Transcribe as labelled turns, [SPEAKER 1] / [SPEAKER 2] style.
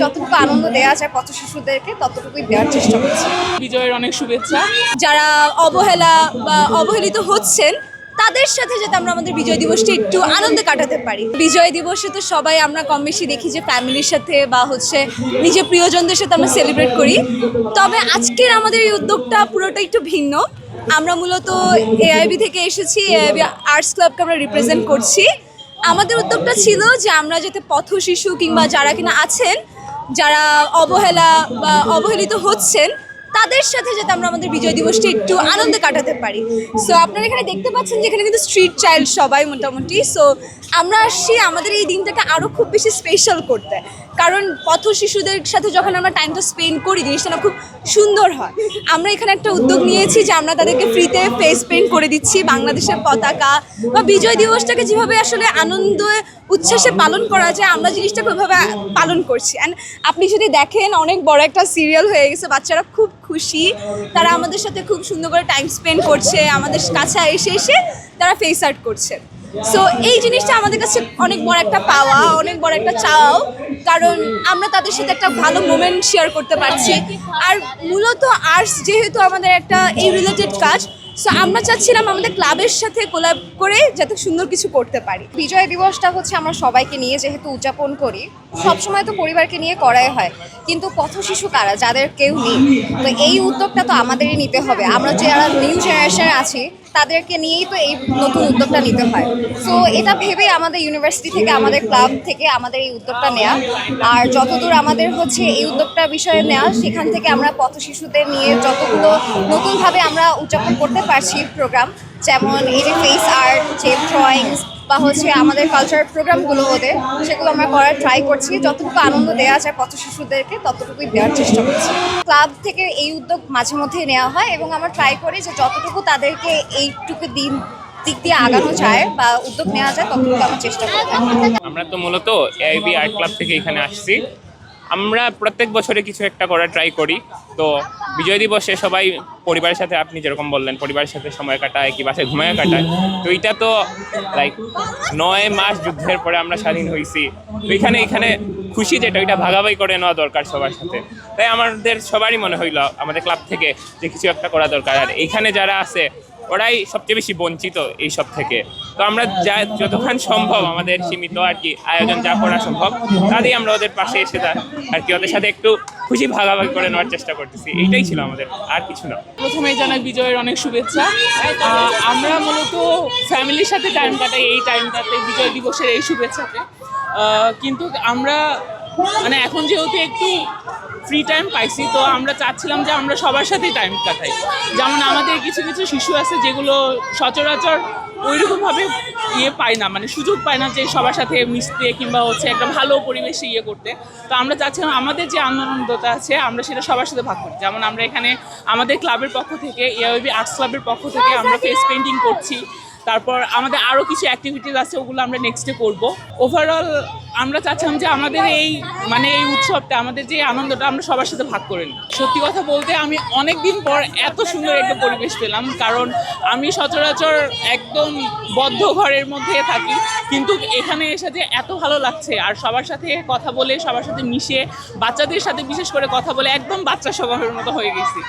[SPEAKER 1] যতটুকু আনন্দ দেওয়া যায় পথ শিশুদেরকে ততটুকুই দেওয়ার চেষ্টা করছি।
[SPEAKER 2] বিজয়ের অনেক শুভেচ্ছা।
[SPEAKER 1] যারা অবহেলা বা অবহেলিত হচ্ছেন তাদের সাথে যাতে আমরা আমাদের বিজয় দিবসটা একটু আনন্দে কাটাতে পারি। বিজয় দিবসে তো সবাই আমরা কম বেশি দেখি যে ফ্যামিলির সাথে বা নিজের প্রিয়জনদের সাথে আমরা সেলিব্রেট করি। তবে আজকের আমাদের এই উদ্যোগটা পুরোটা একটু ভিন্ন। আমরা মূলত এআইবি থেকে এসেছি, এআইবি আর্টস ক্লাবকে আমরা রিপ্রেজেন্ট করছি। আমাদের উদ্যোগটা ছিল যে আমরা যাতে পথ শিশু কিংবা যারা কিনা আছেন, যারা অবহেলা বা অবহেলিত হচ্ছেন তাদের সাথে যাতে আমরা আমাদের বিজয় দিবসটা একটু আনন্দে কাটাতে পারি। সো আপনারা এখানে দেখতে পাচ্ছেন যে এখানে কিন্তু স্ট্রিট চাইল্ড সবাই মোটামুটি। সো আমরা আসছি আমাদের এই দিনটাকে আরও খুব বেশি স্পেশাল করতে, কারণ পথ শিশুদের সাথে যখন আমরা টাইমটা স্পেন্ড করি জিনিসটা না খুব সুন্দর হয়। আমরা এখানে একটা উদ্যোগ নিয়েছি যে আমরা তাদেরকে ফ্রিতে ফেস পেইন্ট করে দিচ্ছি বাংলাদেশের পতাকা বা বিজয় দিবসটাকে যেভাবে আসলে আনন্দ উচ্ছ্বাসে পালন করা যায় আমরা জিনিসটাকে ওইভাবে পালন করছি। অ্যান্ড আপনি যদি দেখেন অনেক বড় একটা সিরিয়াল হয়ে গেছে, বাচ্চারা খুব খুশি, তারা আমাদের সাথে খুব সুন্দর করে টাইম স্পেন্ড করছে, আমাদের কাছে এসে তারা ফেস আর্ট করছে। সো এই জিনিসটা আমাদের কাছে অনেক বড় একটা পাওয়া, অনেক বড় একটা চাও, কারণ আমরা তাদের সাথে একটা ভালো মোমেন্ট শেয়ার করতে পারছি। আর মূলত আর্টস যেহেতু আমাদের একটা এই রিলেটেড কাজ, সো আমরা চাচ্ছিলাম আমাদের ক্লাবের সাথে কোলাব করে যাতে সুন্দর কিছু করতে পারি। বিজয় দিবসটা হচ্ছে আমরা সবাইকে নিয়ে যেহেতু উদযাপন করি, সবসময় তো পরিবারকে নিয়ে করাই হয়, কিন্তু পথ শিশু কারা যাদের কেউ নেই, তো এই উদ্যোগটা তো আমাদেরই নিতে হবে। আমরা যারা নিউ জেনারেশনে আছি তাদেরকে নিয়েই তো এই নতুন উদ্যোগটা নিতে হয়। সো এটা ভেবেই আমাদের ইউনিভার্সিটি থেকে, আমাদের ক্লাব থেকে আমাদের এই উদ্যোগটা নেওয়া। আর যতদূর আমাদের এই উদ্যোগটা বিষয়ে নেওয়া, সেখান থেকে আমরা পথ শিশুদের নিয়ে যতগুলো নতুনভাবে আমরা উদযাপন করতে পারছি প্রোগ্রাম, যেমন এই যে ফেস আর্ট, যে ড্রয়িংস বা আমাদের কালচারাল প্রোগ্রামগুলো ওদের, সেগুলো আমরা করার ট্রাই করছি। যতটুকু আনন্দ দেওয়া যায় পথ শিশুদেরকে ততটুকুই দেওয়ার চেষ্টা করছি। ক্লাব থেকে এই উদ্যোগ মাঝে মধ্যেই নেওয়া হয় এবং আমরা ট্রাই করি যে যতটুকু তাদেরকে এইটুকু দিক দিয়ে আগানো যায় বা উদ্যোগ নেওয়া যায় ততটুকু আমরা চেষ্টা করি।
[SPEAKER 3] আমরা তো মূলত এআইবি আর্ট ক্লাব থেকে এখানে আসছি। আমরা প্রত্যেক বছরে কিছু একটা করার ট্রাই করি। তো বিজয় দিবসে সবাই পরিবারের সাথে, আপনি যেরকম বললেন পরিবারের সাথে সময় কাটায়, কি বাসায় ঘুমায় কাটায়। তো এটা তো লাইক 9 মাস যুদ্ধের পরে আমরা স্বাধীন হয়েছি। তো এখানে খুশি যেটা ওইটা ভাগাভাগি করে নেওয়া দরকার সবার সাথে। তাই আমাদের সবারই মনে হইল আমাদের ক্লাব থেকে যে কিছু একটা করা দরকার। আর এখানে যারা আছে ওরাই সবচেয়ে বেশি বঞ্চিত এইসব থেকে। তো আমরা যতক্ষণ সম্ভব আমাদের সীমিত আর কি আয়োজন যা করা সম্ভব তাতেই আমরা ওদের পাশে এসে আর কি ওদের সাথে একটু খুশি ভাগাভাগি করে নেওয়ার চেষ্টা করতেছি। এইটাই ছিল আমাদের, আর কিছু না।
[SPEAKER 2] প্রথমেই জানাই বিজয়ের অনেক শুভেচ্ছা। আমরা মূলত ফ্যামিলির সাথে টাইম কাটাই এই টাইমটাতে, বিজয় দিবসের এই শুভেচ্ছাতে। কিন্তু আমরা এখন যেহেতু একটু ফ্রি টাইম পাইছি, তো আমরা চাচ্ছিলাম যে আমরা সবার সাথেই টাইম কাটাই। যেমন আমাদের কিছু শিশু আছে যেগুলো সচরাচর ওইরকমভাবে পায় না, সুযোগ পায় না যে সবার সাথে মিশতে কিংবা একটা ভালো পরিবেশে করতে। তো আমরা চাচ্ছিলাম আমাদের যে আনন্দটা আছে আমরা সেটা সবার সাথে ভাগ করি। যেমন আমরা এখানে আমাদের ক্লাবের পক্ষ থেকে, এআইবি আর্টস ক্লাবের পক্ষ থেকে আমরা ফেস পেইন্টিং করছি। তারপর আমাদের আরও কিছু অ্যাক্টিভিটিস আছে, ওগুলো আমরা নেক্সটে করব। ওভারঅল আমরা চাচ্ছিলাম যে আমাদের এই উৎসবটা, আমাদের যে আনন্দটা আমরা সবার সাথে ভাগ করে নিই। সত্যি কথা বলতে আমি অনেক দিন পর এত সুন্দর একটা পরিবেশ পেলাম, কারণ আমি সচরাচর একদম বদ্ধ ঘরের মধ্যে থাকি, কিন্তু এখানে এসে যে এত ভালো লাগছে। আর সবার সাথে কথা বলে, সবার সাথে মিশে, বাচ্চাদের সাথে বিশেষ করে কথা বলে একদম বাচ্চা স্বভাবের মতো হয়ে গেছি।